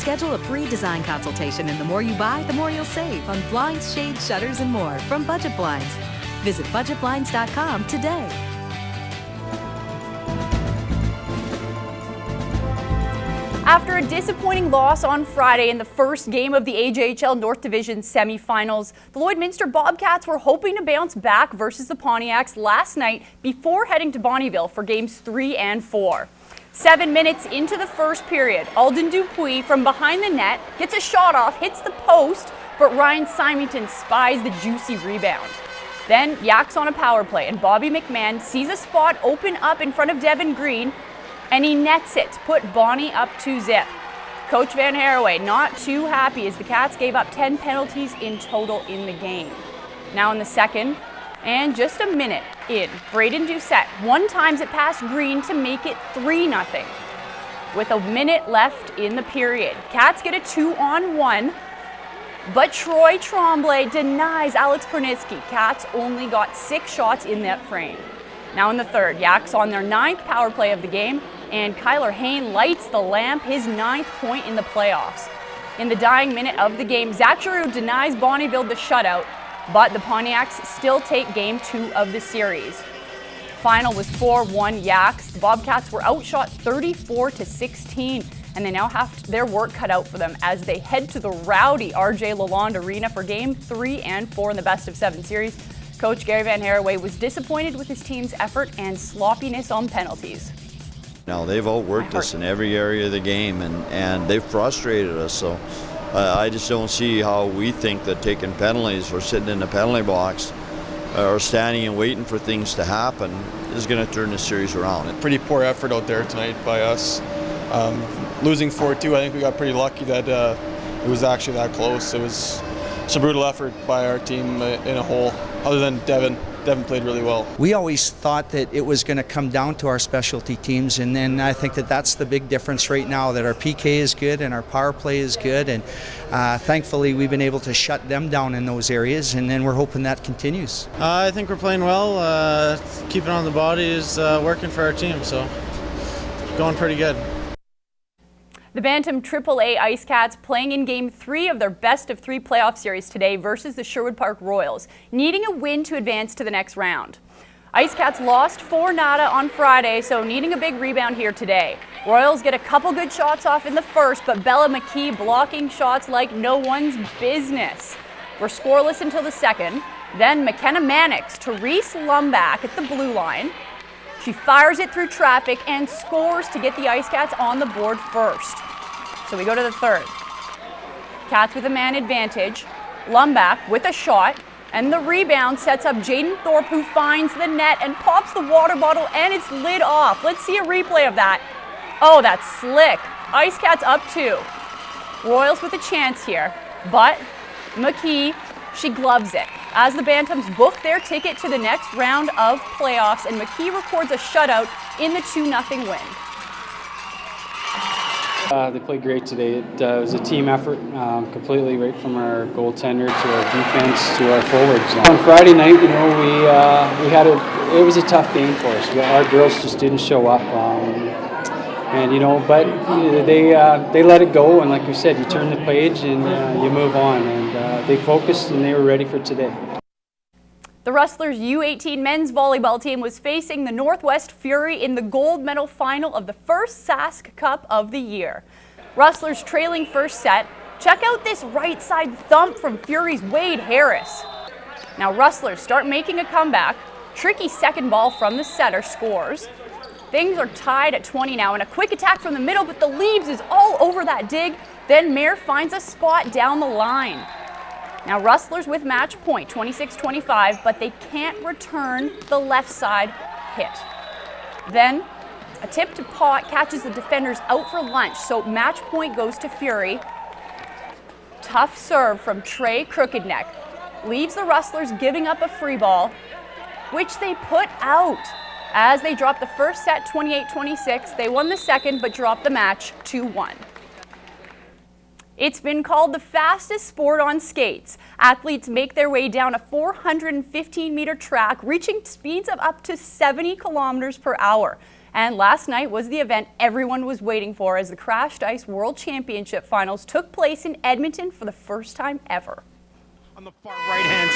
Schedule a free design consultation, and the more you buy, the more you'll save on blinds, shades, shutters, and more from Budget Blinds. Visit budgetblinds.com today. After a disappointing loss on Friday in the first game of the AJHL North Division semifinals, the Lloydminster Bobcats were hoping to bounce back versus the Pontiacs last night before heading to Bonnyville for games 3 and 4. 7 minutes into the first period, Alden Dupuis from behind the net gets a shot off, hits the post, but Ryan Symington spies the juicy rebound. Then Yaks on a power play, and Bobby McMahon sees a spot open up in front of Devin Green, and he nets it to put Bonnie up 2-0. Coach Van Haraway not too happy as the Cats gave up 10 penalties in total in the game. Now in the second, and just a minute in, Braden Doucette one-times it past Green to make it 3-0. With a minute left in the period, Cats get a 2-on-1, but Troy Tremblay denies Alex Pernitsky. Cats only got 6 shots in that frame. Now in the third, Yaks on their 9th power play of the game, and Kyler Hain lights the lamp, his 9th point in the playoffs. In the dying minute of the game, Zach Giroux denies Bonnyville the shutout, but the Pontiacs still take game 2 of the series. Final was 4-1 Yaks. The Bobcats were outshot 34-16, and they now have their work cut out for them as they head to the rowdy RJ Lalonde Arena for game 3 and 4 in the best of 7 series. Coach Gary Van Haraway was disappointed with his team's effort and sloppiness on penalties. Now, they've outworked us in every area of the game, and they've frustrated us. So I just don't see how we think that taking penalties or sitting in the penalty box or standing and waiting for things to happen is going to turn the series around. Pretty poor effort out there tonight by us. Losing 4-2, I think we got pretty lucky that it was actually that close. It was a brutal effort by our team in a whole, other than Devin. Devin played really well. We always thought that it was going to come down to our specialty teams, and then I think that that's the big difference right now, that our PK is good and our power play is good, and thankfully we've been able to shut them down in those areas, and then we're hoping that continues. I think we're playing well. Keeping on the body is working for our team, so going pretty good. The Bantam AAA Ice Cats playing in Game 3 of their best of 3 playoff series today versus the Sherwood Park Royals, needing a win to advance to the next round. Ice Cats lost 4-0 on Friday, so needing a big rebound here today. Royals get a couple good shots off in the first, but Bella McKee blocking shots like no one's business. We're scoreless until the second. Then McKenna Mannix to Reese Lumbach at the blue line. She fires it through traffic and scores to get the Ice Cats on the board first. So we go to the third. Cats with a man advantage. Lumbach with a shot, and the rebound sets up Jaden Thorpe, who finds the net and pops the water bottle and its lid off. Let's see a replay of that. Oh, that's slick. Ice Cats up 2. Royals with a chance here, but McKee, she gloves it as the Bantams book their ticket to the next round of playoffs, and McKee records a shutout in the 2-0 win. They played great today. It was a team effort, completely, right from our goaltender to our defense to our forwards. On Friday night, you know, it was a tough game for us. Our girls just didn't show up, and you know, but they let it go, and like you said, you turn the page and you move on, and they focused and they were ready for today. The Rustlers U18 men's volleyball team was facing the Northwest Fury in the gold medal final of the first Sask Cup of the year. Rustlers trailing first set. Check out this right side thump from Fury's Wade Harris. Now Rustlers start making a comeback. Tricky second ball from the setter scores. Things are tied at 20 now, and a quick attack from the middle, but the Leaves is all over that dig. Then Mare finds a spot down the line. Now Rustlers with match point, 26-25, but they can't return the left side hit. Then a tip to Pot catches the defenders out for lunch, so match point goes to Fury. Tough serve from Trey Crookedneck leaves the Rustlers giving up a free ball, which they put out. As they dropped the first set 28-26, they won the second but dropped the match 2-1. It's been called the fastest sport on skates. Athletes make their way down a 415-meter track, reaching speeds of up to 70 kilometers per hour. And last night was the event everyone was waiting for as the Crashed Ice World Championship Finals took place in Edmonton for the first time ever. On the far right-hand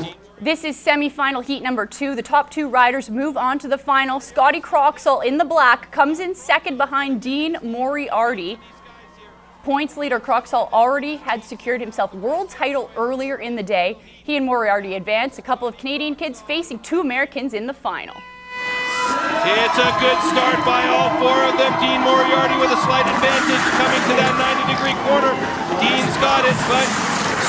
side. This is semi-final heat number 2. The top 2 riders move on to the final. Scotty Croxall in the black comes in second behind Dean Moriarty. Points leader Croxall already had secured himself world title earlier in the day. He and Moriarty advanced. A couple of Canadian kids facing 2 Americans in the final. It's a good start by all 4 of them. Dean Moriarty with a slight advantage coming to that 90-degree corner. Dean's got it, but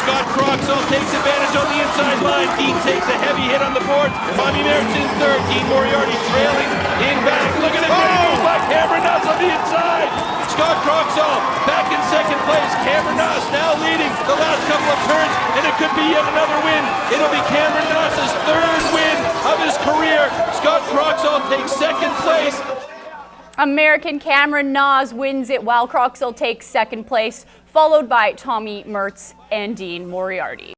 Scott Croxall takes advantage on the inside line. Dean takes a heavy hit on the boards. Bobby Merritt's in third. Dean Moriarty trailing in back. Look at it. Oh, by Cameron Nuss on the inside. Scott Croxall back in second place. Cameron Nuss now leading the last couple of turns, and it could be yet another win. It'll be Cameron Nuss's 3rd win of his career. Scott Croxall takes second place. American Cameron Nuss wins it while Croxall takes second place, followed by Tommy Mertz and Dean Moriarty.